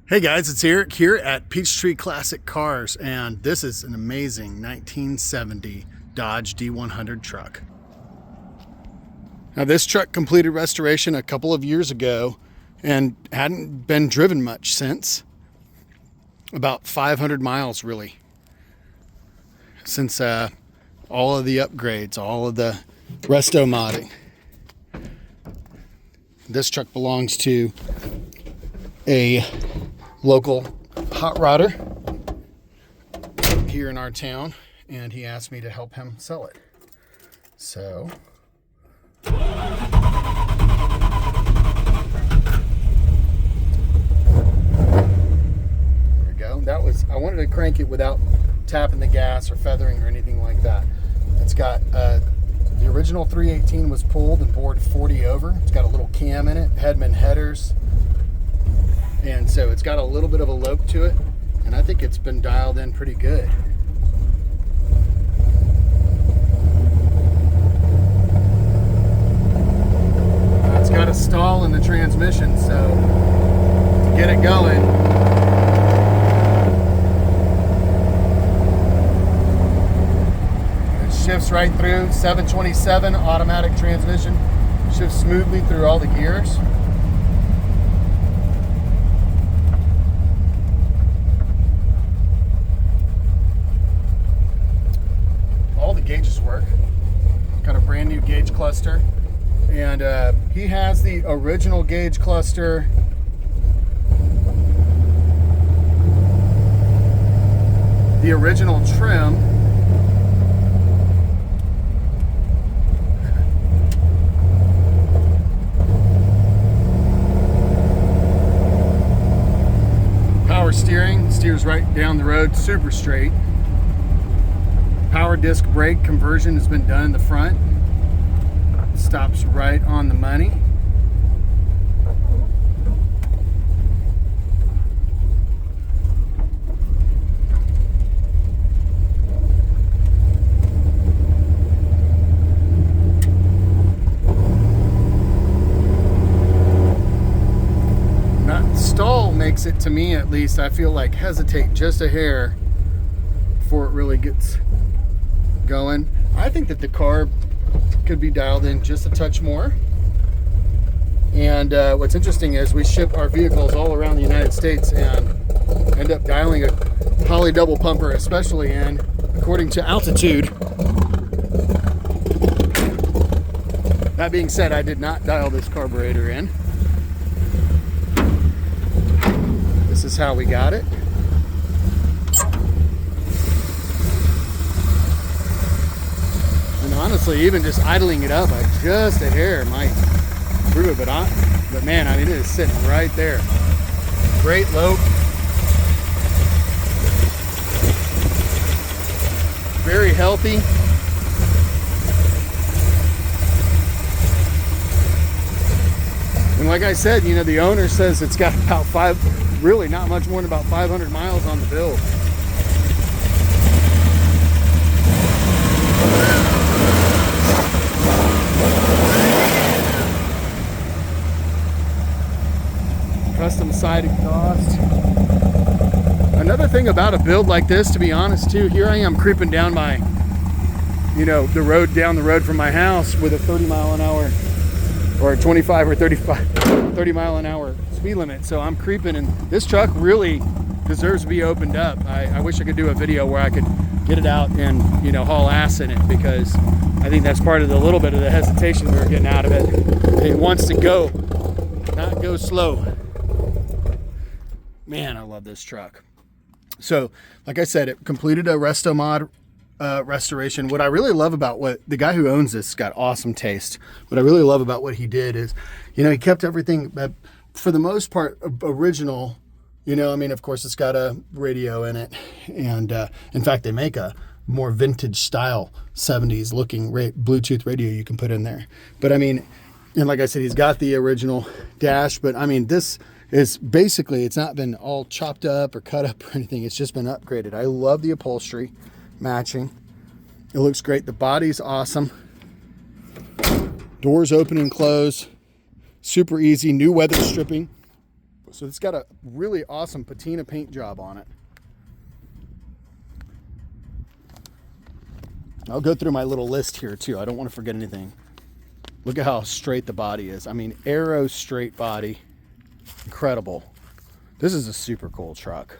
Hey guys, it's Eric here at Peachtree Classic Cars, and this is an amazing 1970 Dodge D100 truck. Now this truck completed restoration a couple of years ago and hadn't been driven much since. About 500 miles really. Since all of the upgrades, all of the resto modding. This truck belongs to a local hot rodder here in our town, and he asked me to help him sell it. So there we go. I wanted to crank it without tapping the gas or feathering or anything like that. It's got the original 318 was pulled and bored 40 over. It's got a little cam in it, Hedman headers. And so it's got a little bit of a lope to it, and I think it's been dialed in pretty good. It's got a stall in the transmission, so to get it going, it shifts right through. 727 automatic transmission, shifts smoothly through all the gears. Gauges work. Got a brand new gauge cluster, and he has the original gauge cluster. The original trim. Power steering, steers right down the road, super straight. Power disc brake conversion has been done in the front. Stops right on the money. That stall makes it, to me at least, I feel like hesitate just a hair before it really gets going. I think that the car could be dialed in just a touch more. And what's interesting is we ship our vehicles all around the United States and end up dialing a poly double pumper, especially in according to altitude. That being said, I did not dial this carburetor in. This is how we got it. Honestly, even just idling it up just a hair might prove it, but man, I mean, it is sitting right there. Great lope. Very healthy. And like I said, you know, the owner says it's got about really not much more than about 500 miles on the build. Custom side exhaust. Another thing about a build like this, to be honest too, here I am creeping down my, the road down the road from my house with a 30 mile an hour or 25 or 30 mile an hour speed limit. So I'm creeping, and this truck really deserves to be opened up. I wish I could do a video where I could get it out and, haul ass in it, because I think that's part of the little bit of the hesitation we were getting out of it. It wants to go, not go slow. Man, I love this truck. So, like I said, it completed a resto mod restoration. What I really love about what the guy who owns this got awesome taste. What I really love about what he did is, he kept everything for the most part original. Of course, it's got a radio in it, and in fact, they make a more vintage style 70s looking Bluetooth radio you can put in there. But and like I said, he's got the original dash. But this is basically, it's not been all chopped up or cut up or anything. It's just been upgraded. I love the upholstery matching. It looks great. The body's awesome. Doors open and close. Super easy. New weather stripping. So it's got a really awesome patina paint job on it. I'll go through my little list here too. I don't want to forget anything. Look at how straight the body is. I mean, arrow straight body. Incredible. This is a super cool truck.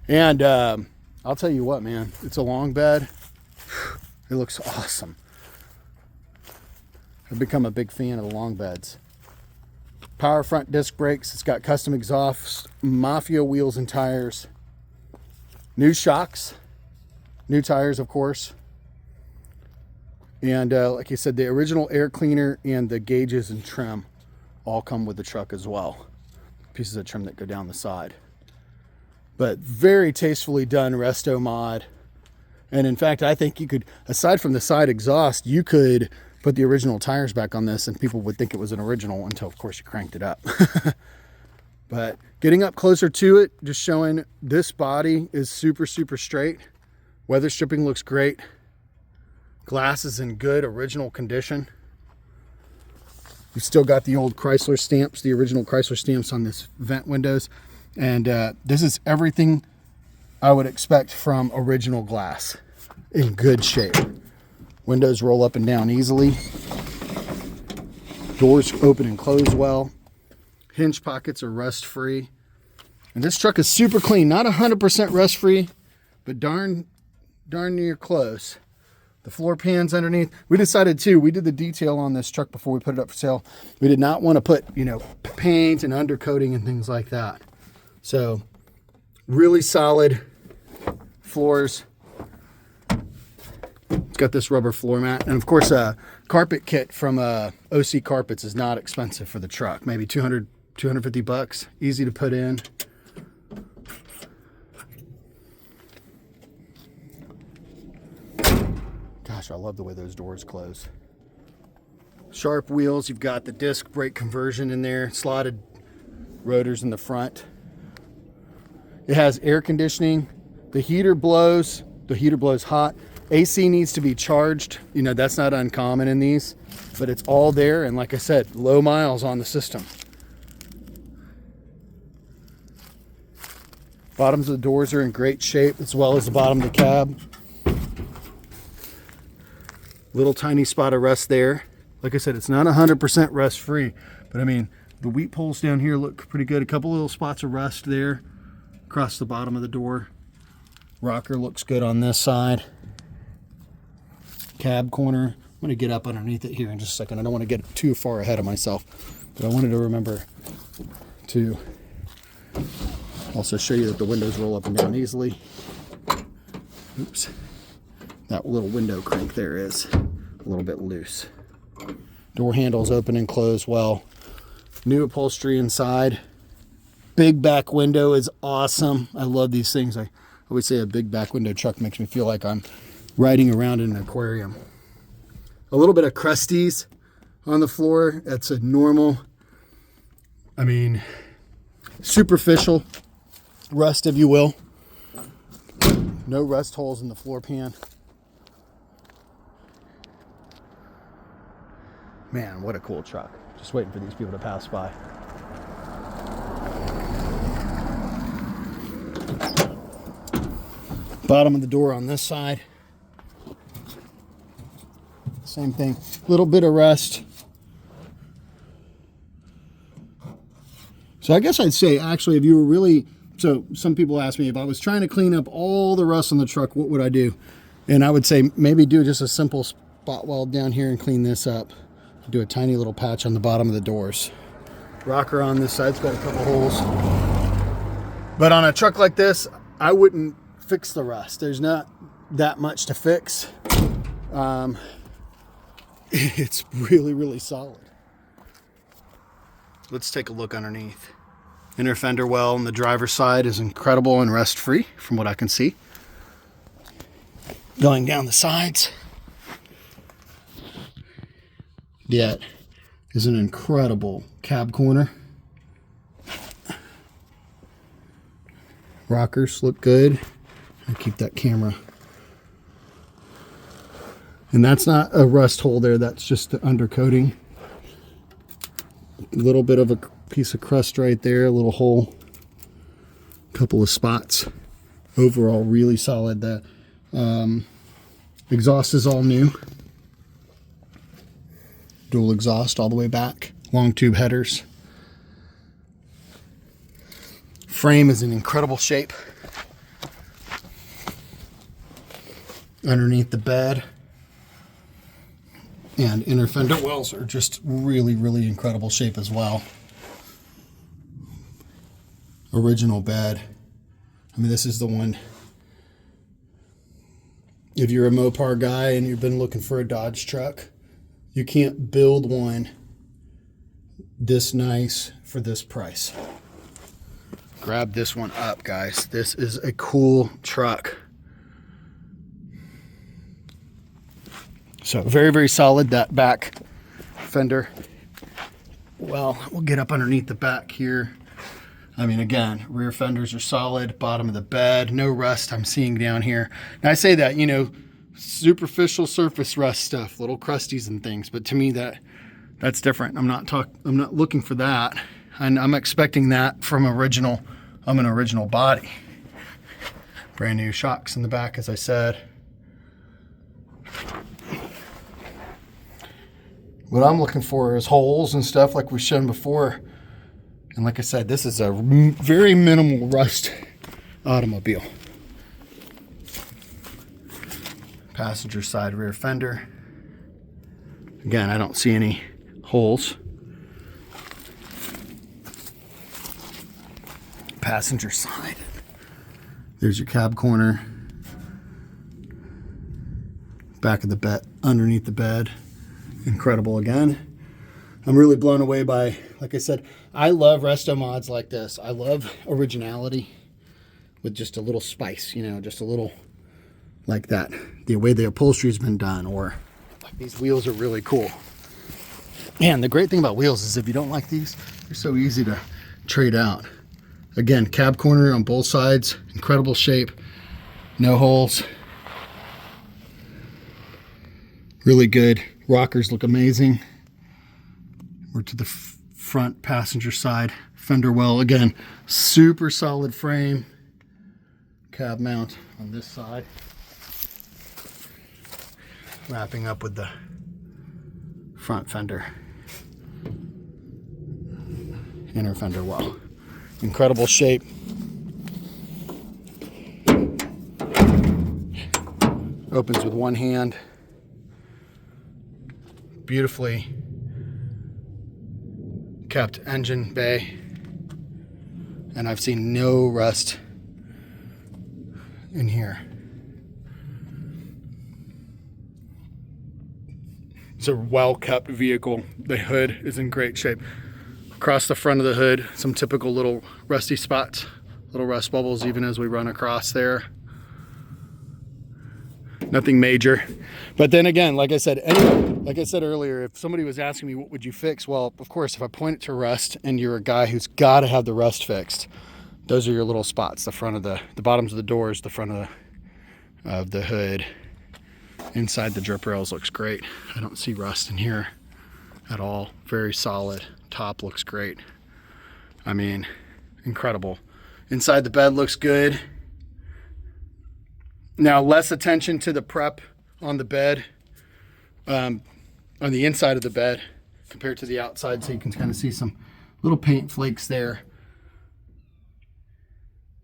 And I'll tell you what, man, it's a long bed. It looks awesome. I've become a big fan of the long beds. Power front disc brakes. It's got custom exhaust, Mafia wheels and tires. New shocks. New tires, of course. And like I said, the original air cleaner and the gauges and trim all come with the truck as well. Pieces of trim that go down the side. But very tastefully done resto mod. And in fact, I think you could, aside from the side exhaust, you could put the original tires back on this and people would think it was an original until, of course, you cranked it up. But getting up closer to it, just showing this body is super, super straight. Weather stripping looks great. Glass is in good original condition. You've still got the old Chrysler stamps, the original Chrysler stamps on this vent windows. And this is everything I would expect from original glass. In good shape. Windows roll up and down easily. Doors open and close well. Hinge pockets are rust free. And this truck is super clean. Not 100% rust free, but darn near close. The floor pans underneath. We decided too, we did the detail on this truck before we put it up for sale. We did not want to put, you know, paint and undercoating and things like that. So really solid floors. It's got this rubber floor mat. And of course, a carpet kit from OC Carpets is not expensive for the truck. Maybe 200, 250 bucks. Easy to put in. Gosh, I love the way those doors close. Sharp wheels. You've got the disc brake conversion in there. Slotted rotors in the front. It has air conditioning. The heater blows. The heater blows hot. AC needs to be charged. You know, that's not uncommon in these, but it's all there. And like I said, low miles on the system. Bottoms of the doors are in great shape, as well as the bottom of the cab. Little tiny spot of rust there. Like I said, it's not 100% rust free, but I mean, the wheat poles down here look pretty good. A couple little spots of rust there across the bottom of the door. Rocker looks good on this side. Cab corner. I'm going to get up underneath it here in just a second. I don't want to get too far ahead of myself, but I wanted to remember to also show you that the windows roll up and down easily. Oops. That little window crank there is a little bit loose. Door handles open and close well. New upholstery inside. Big back window is awesome. I love these things. I always say a big back window truck makes me feel like I'm riding around in an aquarium. A little bit of crusties on the floor. That's a normal, I mean, superficial rust, if you will. No rust holes in the floor pan. Man, what a cool truck. Just waiting for these people to pass by. Bottom of the door on this side. Same thing. Little bit of rust. So I guess I'd say, actually, if you were really... So some people ask me, if I was trying to clean up all the rust on the truck, what would I do? And I would say maybe do just a simple spot weld down here and clean this up. Do a tiny little patch on the bottom of the doors. Rocker on this side's got a couple holes. But on a truck like this, I wouldn't fix the rust. There's not that much to fix. It's really, really solid. Let's take a look underneath. Inner fender well on the driver's side is incredible and rust free from what I can see. Going down the sides. That is an incredible cab corner. Rockers look good. I'll keep that camera. And that's not a rust hole there, that's just the undercoating. A little bit of a piece of crust right there, a little hole, couple of spots. Overall, really solid. The exhaust is all new. Dual exhaust all the way back. Long tube headers. Frame is in incredible shape. Underneath the bed and inner fender wells are just really, really incredible shape as well. Original bed. I mean, this is the one. If you're a Mopar guy and you've been looking for a Dodge truck, you can't build one this nice for this price. Grab this one up, guys. This is a cool truck. So very, very solid, that back fender. Well, we'll get up underneath the back here. I mean, again, rear fenders are solid, bottom of the bed, no rust I'm seeing down here. And I say that, you know, superficial surface rust stuff, little crusties and things, but to me that's different. I'm not looking for that. And I'm expecting that from an original body. Brand new shocks in the back, as I said. What I'm looking for is holes and stuff like we've shown before. And like I said, this is a very minimal rust automobile. Passenger side rear fender. Again, I don't see any holes. Passenger side. There's your cab corner. Back of the bed, underneath the bed. Incredible again. I'm really blown away by, like I said, I love resto mods like this. I love originality with just a little spice, you know, just a little like that. The way the upholstery's been done, or like these wheels are really cool. Man, the great thing about wheels is if you don't like these, they're so easy to trade out. Again, cab corner on both sides, incredible shape, no holes. Really good. Rockers look amazing. We're to the front passenger side fender well. Again, super solid frame. Cab mount on this side. Wrapping up with the front fender. Inner fender well. Incredible shape. Opens with one hand. Beautifully kept engine bay, and I've seen no rust in here. It's a well-kept vehicle. The hood is in great shape. Across the front of the hood, some typical little rusty spots, little rust bubbles even as we run across there. Nothing major. But then again, like I said earlier, if somebody was asking me what would you fix, well, of course, if I point it to rust and you're a guy who's got to have the rust fixed, those are your little spots, the front of the bottoms of the doors, the front of the hood. Inside the drip rails looks great. I don't see rust in here at all. Very solid. Top looks great. I mean, incredible. Inside the bed looks good. Now, less attention to the prep on the bed, on the inside of the bed compared to the outside, so you can kind of see some little paint flakes there.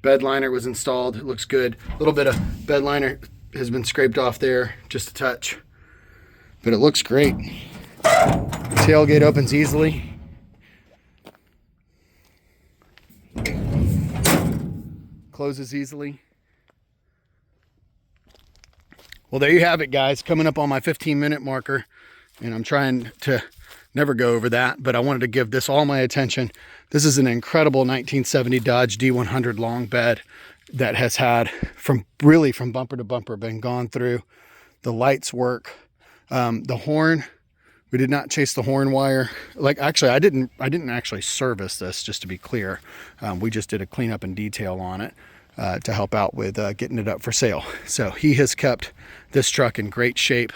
Bed liner was installed. It looks good. A little bit of bed liner has been scraped off there, just a touch, but it looks great. Tailgate opens easily. Closes easily. Well, there you have it, guys. Coming up on my 15-minute marker, and I'm trying to never go over that, but I wanted to give this all my attention. This is an incredible 1970 Dodge D100 long bed that has had, from bumper to bumper, been gone through. The lights work. The horn, we did not chase the horn wire. Like, actually, I didn't actually service this, just to be clear. We just did a cleanup and detail on it. To help out with getting it up for sale. So he has kept this truck in great shape,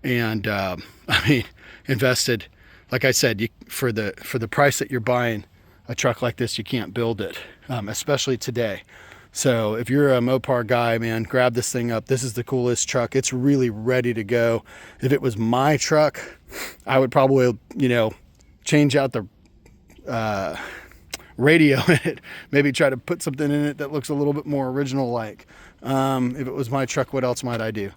and I mean, invested, like I said, for the price that you're buying a truck like this, you can't build it, especially today. So if you're a Mopar guy, man, grab this thing up. This is the coolest truck. It's really ready to go. If it was my truck, I would probably, you know, change out the radio in it, maybe try to put something in it that looks a little bit more original like. If it was my truck, what else might I do?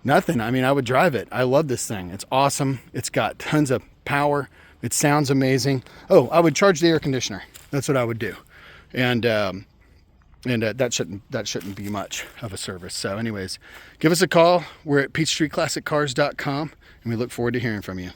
Nothing. I mean, I would drive it. I love this thing. It's awesome. It's got tons of power. It sounds amazing. Oh, I would charge the air conditioner. That's what I would do. And that shouldn't be much of a service. So anyways, give us a call. We're at PeachTreeClassicCars.com, and we look forward to hearing from you.